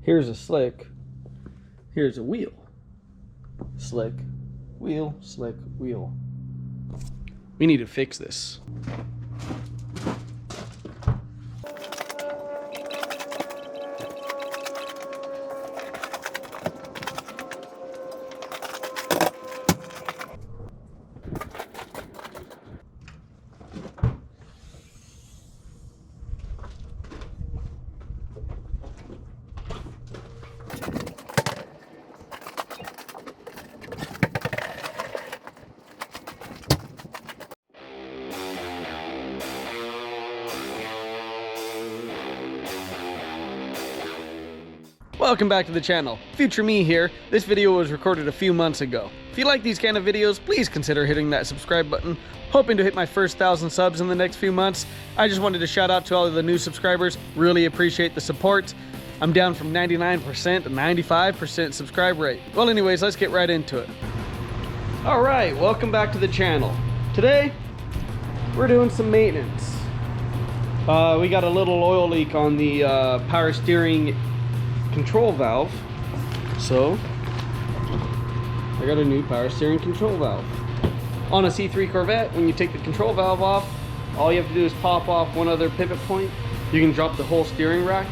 Here's a slick, here's a wheel. Slick, wheel, slick, wheel. We need to fix this. Welcome back to the channel. Future me here. This video was recorded a few months ago. If you like these kind of videos, please consider hitting that subscribe button. Hoping to hit my first 1,000 subs in the next few months. I just wanted to shout out to all of the new subscribers. Really appreciate the support. I'm down from 99% to 95% subscribe rate. Well, anyways, let's get right into it. All right, welcome back to the channel. Today, we're doing some maintenance. We got a little oil leak on the power steering control valve, so I got a new power steering control valve. On a C3 Corvette, when you take the control valve off, all you have to do is pop off one other pivot point. You can drop the whole steering rack,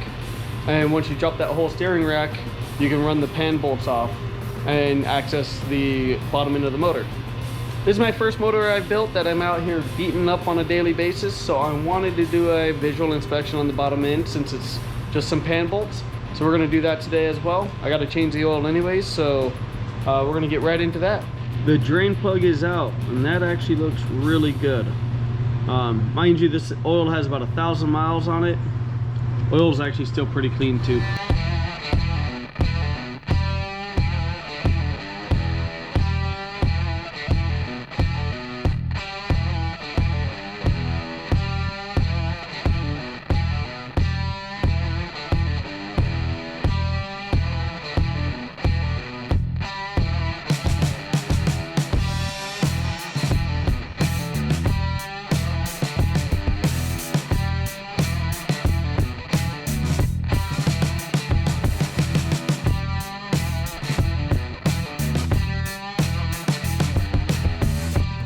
and once you drop that whole steering rack, you can run the pan bolts off and access the bottom end of the motor. This is my first motor I've built that I'm out here beating up on a daily basis, so I wanted to do a visual inspection on the bottom end since it's just some pan bolts. So we're gonna do that today as well. I gotta change the oil anyways, so we're gonna get right into that. The drain plug is out, and that actually looks really good. Mind you, this oil has about 1,000 miles on it. Oil's actually still pretty clean too.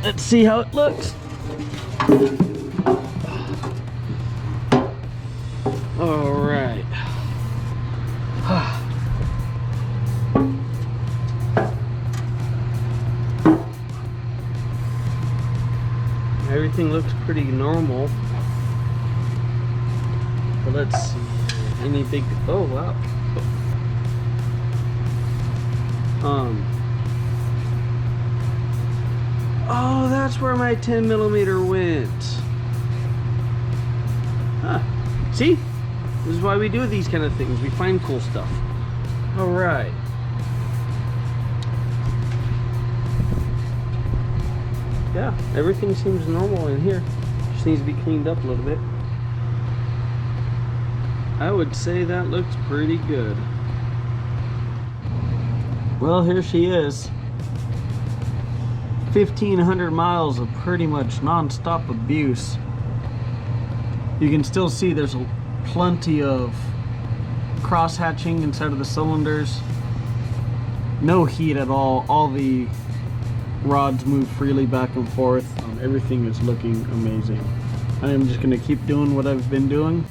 Let's see how it looks. All right. Everything looks pretty normal. But let's see. Any big, oh wow. Oh, that's where my 10mm went. Huh. See? This is why we do these kind of things. We find cool stuff. All right. Yeah, everything seems normal in here. Just needs to be cleaned up a little bit. I would say that looks pretty good. Well, here she is. 1,500 miles of pretty much non-stop abuse. You can still see there's plenty of cross-hatching inside of the cylinders. No heat at all. All the rods move freely back and forth. Everything is looking amazing. I am just going to keep doing what I've been doing.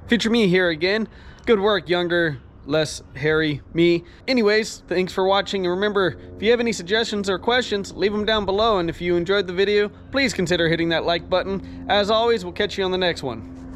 Future me here again. Good work, younger, less hairy me. Anyways, thanks for watching, and remember, if you have any suggestions or questions, leave them down below, and if you enjoyed the video, please consider hitting that like button. As always, we'll catch you on the next one.